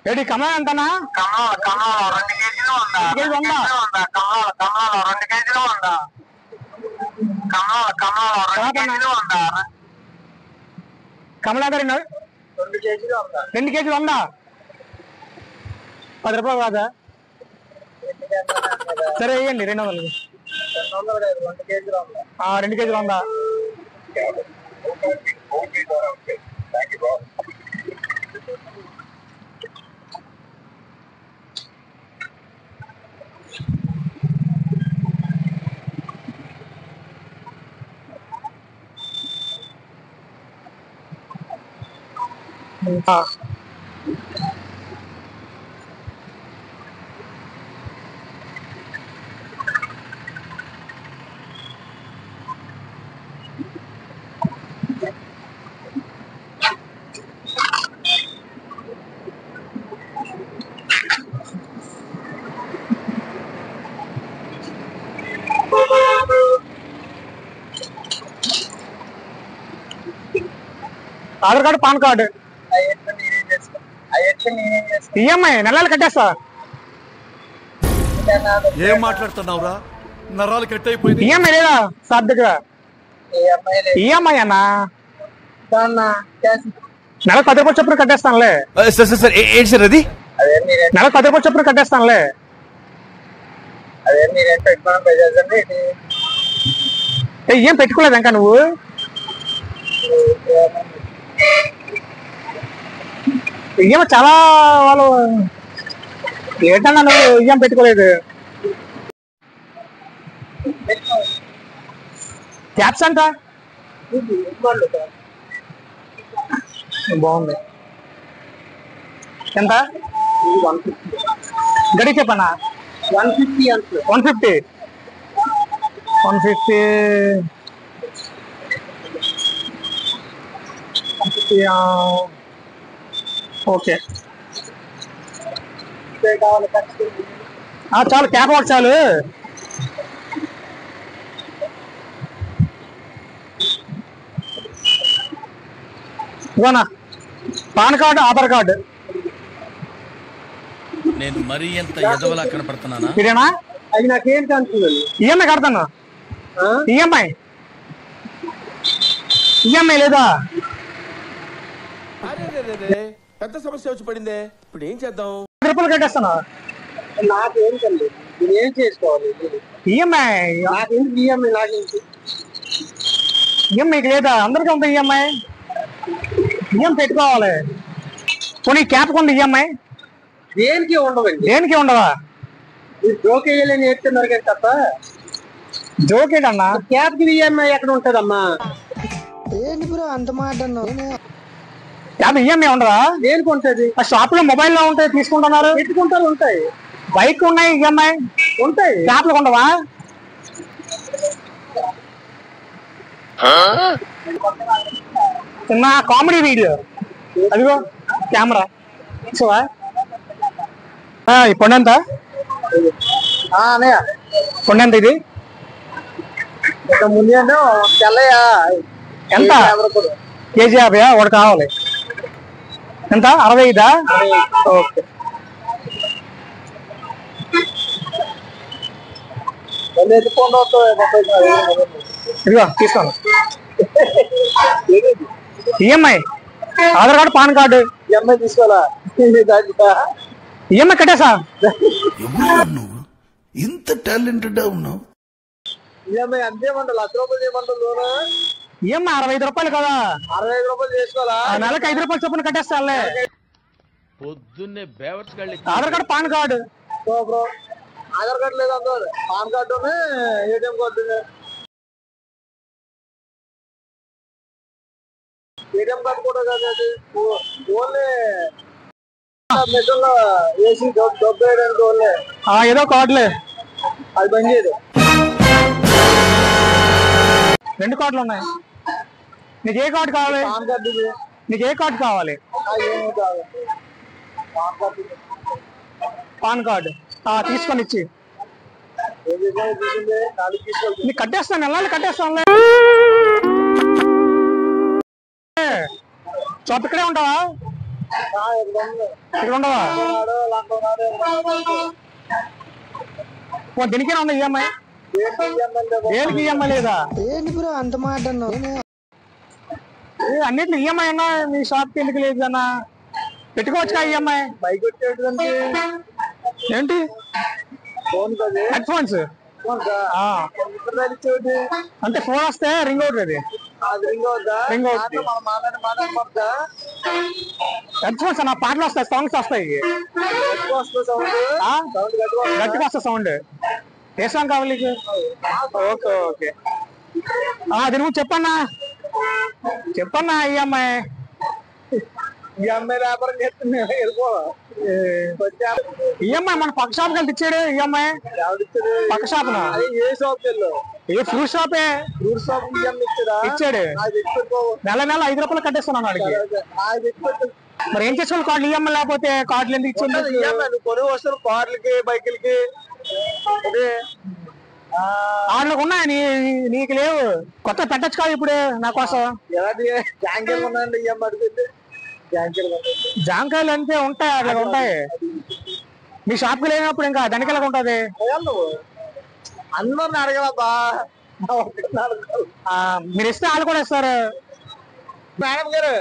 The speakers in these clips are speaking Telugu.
ఏంటి కమలా అంటానా? కమలాలో 2 కేజీలు ఉందా? 2 కేజీలు ఉందా? కమలాలో 2 కేజీలు ఉందా? కమలాలో 2 కేజీలు ఉందా? కమలా గారు 2 కేజీలు ఉందా? 2 కేజీలు ఉందా? 10 రూపాయలు కాదా? సరే వేయండి 200. 200 కేజీలు ఉందా? 2 కేజీలు ఉందా? Aadhaar card, pan card, EMI నెలలు కట్టేస్తా. ఏం మాట్లాడుతున్నావురా? నరాలు కట్ అయిపోయింది. ఈఎంఐ లేదా సార్ దగ్గర? ఈఎంఐ అన్నా నెలకు 10 రూపాయలు చొప్పున కట్టేస్తానులే. సార్ ఏంటి సార్ అది? నెలకు 10 రూపాయలు చొప్పున కట్టేస్తానులే. ఏం పెట్టుకోలేదు ఇంకా నువ్వు? ఈఎంఐ చాలా వాళ్ళు ఏంటన్నా నువ్వు ఈఎం పెట్టుకోలేదు. క్యాప్స్ అంట బాగుంది. ఎంత గడి చెప్పనా? 150 150 150 ఓకే చాలు, క్యాప్ ఒకటి చాలు. ఇవ్వనా పాన్ కార్డు, ఆధార్ కార్డు. నేను మరీ ఎంత ఎదవలా కనపడుతున్నానా? ఇదేనా? అది నాకేం కనుక్కున్నాను. ఈఎంఐ కడతాను. ఈఎంఐ లేదా? పెద్ద సమస్య వచ్చి పడిందే, ఇప్పుడు ఏం చేద్దాం? 10 రూపాయలు కట్టేస్తాను. నాకేం తెలియదు, నేను ఏం చేసుకోవాలి? ఈఎంఐ నాకెందుకు ఈఎంఐ? నాకేంటి ఈఎంఐకి లేదా? అందరికీ ఉంది ఈఎంఐ. ఈఎం పెట్టుకోవాలి. పోనీ క్యాప్ కొంది ఈఎంఐ దేనికి ఉండవండి. దేనికి ఉండవా? జోక్ వేయాలని చెప్తున్నారు కానీ తప్ప జోకేట్ అన్నా. క్యాబ్ కి ఈఎంఐ ఎక్కడ ఉంటదమ్మా? ఏంటి బ్రో అంత మాట అన్నావు? క్యాబ్ ఈఎంఐ ఉండదా? దేనికి ఉంటది? ఆ షాప్ లో మొబైల్ లో ఉంటాయి, తీసుకుంటున్నారు. పెట్టుకుంటారు, ఉంటాయి. బైక్ ఉన్నాయి ఈఎంఐ ఉంటాయి. క్యాప్ లో ఉండవా? చిన్న కామెడీ వీడియో అదిగో కెమెరా చూవా. ఈ పొండి ఎంత? పొండి ఎంత ఇది? ముందు తెల్లయా ఎంత? కేజీ 50 ఒకటి కావాలి. ఎంత? 65? ఓకే. ఇదిగో తీసుకోండి. EMI, Aadhaar card, pan card. EMI తీసుకోవాలా? ఈఎంఐ కట్టేసా. నువ్వు ఇంత టాలెంటెడ్ ఉన్నావు. ఈఎంఐ అంతేమంటారు? 1,00,000 రూపాయలు ఏమంటారు లోనా? ఈఎంఐ 65 రూపాయలు కదా? 65 రూపాయలు చేసుకోవాలా? నెలకు 5 రూపాయలు చొప్పున కట్టేస్తానులే. పొద్దున్నే బేవర్స్ గాళ్ళు Aadhaar card, pan card. Bro Aadhaar card లేదు అందరూ, pan card, ATM card. ATM card కూడా కాదు, అది ఓన్లీ మెషిన్ లో వేసి డబ్బు వేయడానికి ఓన్లీ. ఏదో కార్డులే, అది బంద్ చేయదు. 2 కార్డులు ఉన్నాయి. నీకు ఏ కార్డు కావాలి? Pan card. నీకు ఏ కార్డు కావాలి? ఏమీ కాదు, పాన్ కార్డు. పాన్ కార్డు తీసుకొని ఇచ్చి నీకు కట్టేస్తాను. వెళ్ళాలి, కట్టేస్తానులే. షాప్ ఇక్కడే ఉంటావా? ఇక్కడ ఉండవా దీనికేనా ఉందా ఈఎంఐ? దేనికి ఈఎంఐ లేదా? ఏంటి బ్రో అంత మాట అన్నావు? అన్నిట్లో ఈఎంఐ అన్నా మీ షాప్కి ఎందుకు లేదు అన్న? పెట్టుకోవచ్చు కదా ఈఎంఐ. బైక్ వచ్చేటంటే ఏంటి హెడ్ ఫోన్స్ అంటే ఫోన్ వస్తే రింగ్ అవుతుంది. రింగ్ అవుతుంది. హెడ్ ఫోన్స్ అన్న పాటలు వస్తాయి, సాంగ్స్ వస్తాయి, గట్టిగా వస్తా సౌండ్. ఏ సాంగ్ కావాలి? ఓకే ఓకే దీని గురించి చెప్పన్నా ఈఎంఐ వ్యాపారం చేస్తున్నా ఈఎంఐ మన పక్క షాప్ కలిసి ఇచ్చాడు ఈఎంఐ. పక్క షాప్ ఏ షాప్ ఏ ఫ్రూట్ షాపే ఫ్రూట్ షాప్ ఇచ్చాడు. నెల 5 రూపాయలు కట్టేస్తున్నాను అడిగి. మరి ఏం చేసుకోవాలి? కార్డులు ఈఎంఐ లేకపోతే కార్డులు ఎందుకు ఇచ్చింది? కొని వస్తారు కార్లకి బైకులకి. వాళ్ళకు ఉన్నాయి, నీకు లేవు. కొత్త పెట్టచ్చు కాదు ఇప్పుడు నా కోసం. జాంకాయలు ఉన్నాయండి ఈఎంఐ అడిగితే. జాంకాయలు అంటే ఉంటాయి, అట్లా ఉంటాయి. మీ షాప్ కి లేనప్పుడు ఇంకా దానికి ఎలాగ ఉంటది? అందరిని అడగలబ్బా, మీరు ఇస్తే వాళ్ళు కూడా ఇస్తారు. మేడం గారు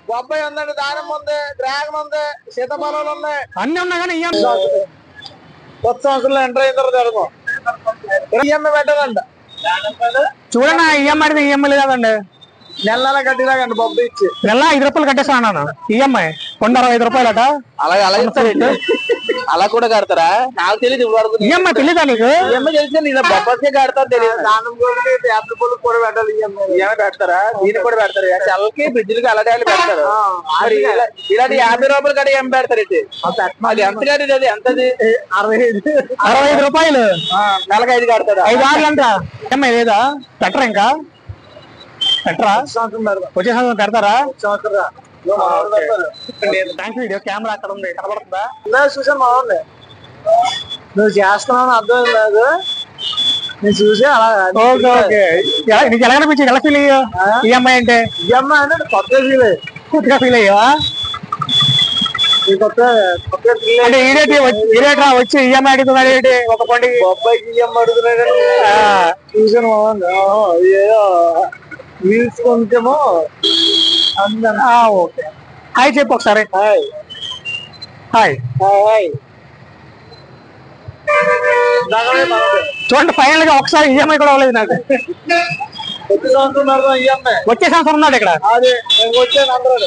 బొబ్బాయి ఉందండి, దానిమ్మ ఉంది, డ్రాగన్ ఉంది, సీతాఫలాలు ఉన్నాయి, అన్ని ఉన్నాయి. కానీ కొత్త సంవత్సరంలో ఎంటర్ అయిన తర్వాత అడగం ఈఎంఐ పెట్టదంట. చూడండి ఈఎంఐ అడిగితే ఈఎంఐ లేదండి. నెల కట్టినాకండి బొబ్బాయి ఇచ్చి నెల 5 రూపాయలు కట్టేస్తాను అన్నాను ఈఎంఐ. 165 రూపాయలట. అలా కూడా కడతారా? నాకు తెలియదు. ఈఎంఐ తెలీదా నీకు? ఈఎంఐ తెలిస్తే నేను బొబ్బాయికే కడతా తెలియదు. దానం కూడా పెట్టాలి. ఈఎంఐ పెడతారా? దీన్ని కూడా పెడతారు. చల్లకి ఫ్రిడ్జ్లకి అలాంటి పెడతారు. ఇలాంటి 50 రూపాయలు కట్టి ఏం పెడతారు? అది ఎంత కట్టేది? అది ఎంతది? 65 రూపాయలు. నెలకు 5 కడతారా? 5 ఆర్లు అంట. ఈఎంఐ లేదా? పెట్టరా? ఇంకా పెట్టరా? వచ్చే సంవత్సరం పెడతారా? వీడియో కెమెరా అక్కడ ఉంది, కనబడుతుందా? చూసాను మా వాళ్ళు. నువ్వు చేస్తున్నావు అర్థం లేదు. నేను చూసి అలా నీకు ఎలా అనిపించింది? ఎలా ఫీల్ అయ్యా ఈఎంఐ అంటే? ఈఎంఐ అంటే కొత్తగా ఫీల్ అయ్యావా? అంటే ఈడేట్రా వచ్చి ఈఎంఐ అడుగుతున్నాడు ఏంటి? ఒక పండుగ బొబ్బాయికి ఈఎంఐ అడుగుతున్నాడు. చూసాను వీల్స్ కొంచెమో. ఓకే హాయ్ చెప్పు ఒకసారి. Hi hi hi. చూడండి ఫైనల్ గా ఒకసారి ఈఎంఐ కూడా అవ్వలేదు నాకు. వచ్చే సంవత్సరం ఈఎంఐ. వచ్చే సంవత్సరం ఉన్నాడు ఇక్కడ. అదే నేను వచ్చాను అందరూ.